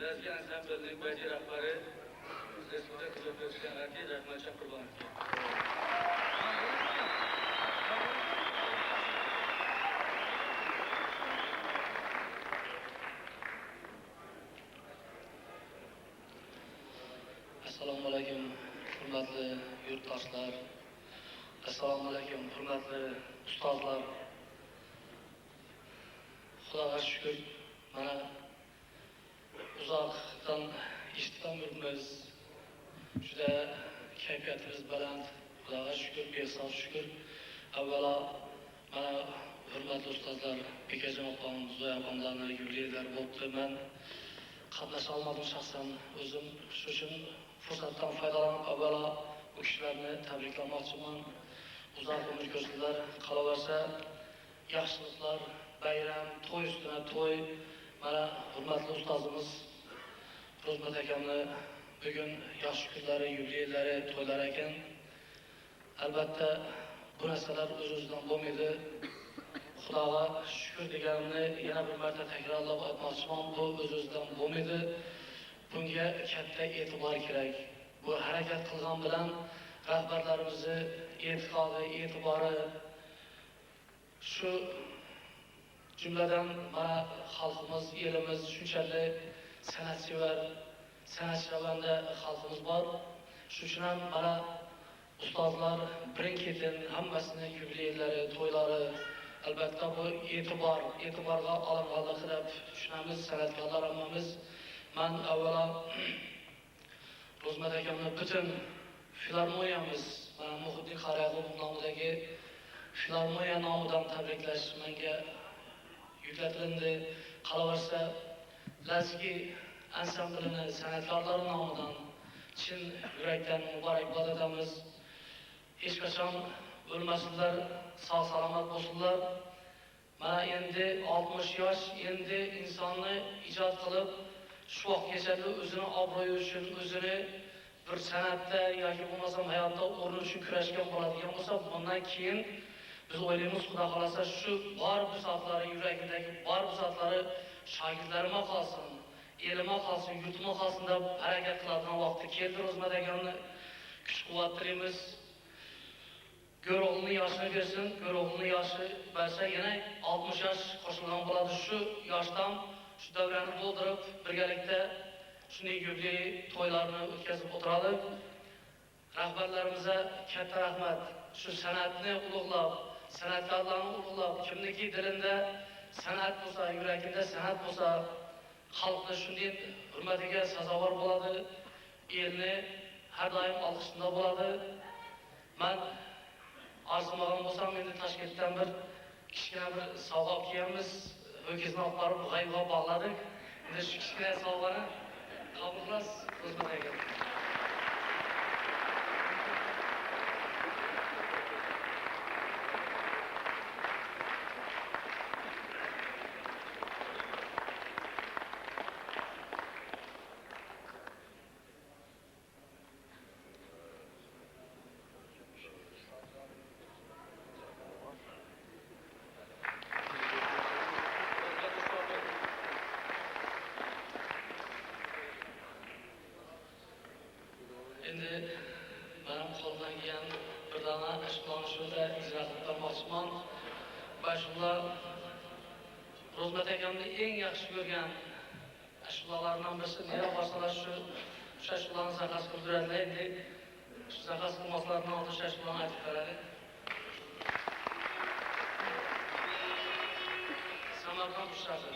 Lazgi ansamblining baji rahbari Respublika xizmat ko'rsatgan artist Rahmatjon Qurbonovga. Assalomu alaykum, hurmatli yurtdoshlar. Assalomu alaykum, hurmatli ustozlar. Xudoga shukr, mana uzoqdan eshitib yuribmiz. Juda kayfiyatimiz baland. Xudoga shukr, behisob shukr. Avvalo mana hurmatli ustozlar, Bekajon opam, Zoya opamlarni yubileylar bo'ldi. Men qatnasha olmadim shaxsan o'zim. Shu uchun fursatdan foydalanib avvalo bu kishilarni tabriklamoqchiman. Uzoq umr ko'rsinlar, qolaversa yaxshiliklar, bayram, to'y ustuna to'y. Mana hurmatli ustozimiz Ro'zmat akamni bugun yosh kunlari, yubileylari, to'ylari ekan. Albatta bu narsalar o'z-o'zidan bo'lmaydi. Xudoga shukr deganimni yana bir marta takrorlab aytmoqchiman. Bu o'z-o'zidan bo'lmaydi. Bunga katta e'tibor kerak. Bu harakat qilgan bilan rahbarlarimizni e'tiqodi, e'tibori shu jumladan mana xalqimiz, elimiz shunchalik san'atsevar, san'atchavanda xalqimiz bor. Shu uchun ham mana ustozlar birin-ketin hammasini yubileylari, to'ylari albatta bu e'tiborga olinganligi deb tushunamiz, san'atkorlar hammamiz. Men avvalo Ro'zmat akamni butun filarmoniyamiz, mana Muhiddin Qarayag'ov nomidagi filarmoniya nomidan tabriklash menga yuklatildi. Qolaversa Lazgi ansamblini san'atkorlari nomidan chin yurakdan muborakbod etamiz. Hech qachon o'lmasinlar, sog' salomat bo'lsinlar. Mana endi 60 yosh, endi insonni ijod qilib shu vaqtgacha o'zini obro'yi uchun, o'zini bir san'atda yoki bo'lmasam hayotda o'rni uchun kurashgan bo'ladigan bo'lsa, bundan keyin biz o'ylaymiz, Xudo xolasa shu bor bisotlari, yuragidagi bor bisotlari shogirdlarima qolsin, elima qolsin, yurtima qolsin deb harakat qiladigan vaqti keldi. Ro'zmat akamni kuch-quvvat tilaymiz. Go'ro'g'lining yoshini bersin, go'ro'g'lining yoshi bo'lsa yana 60 yosh qo'shilgan bo'ladi. Shu yoshdan shu davrani to'ldirib birgalikda shunday yubiley to'ylarni o'tkazib o'tiradi. Rahbarlarimizga katta rahmat. Shu san'atni ulug'lab, san'atkorlarni ulug'lab, kimniki dilida san'at bo'lsa, yuragida san'at bo'lsa, xalqni shunday hurmatiga sazovor bo'ladi, elni har doim olqishida bo'ladi. Men arzimagan bo'lsam, endi Toshkentdan bir kichkina bir sovg'a olib kelamiz. Ho'kizni olib borib g'ayba bog'ladik. Endi shu kichkina sovg'ani qabul qilasiz, Ro'zmat aka. Endi men qo'ldan kelgan bir dona ashulani shunda ijro qilib bermoqchiman. Bashullar Ro'zmat akamni eng yaxshi ko'rgan ashulalardan birisi nega boshqalar shu ashulani zaxas qilib beradilar. Endi shu zaxas qilmoqlardan oldin shu ashulani aytib beradi. Samarqand ushlasi.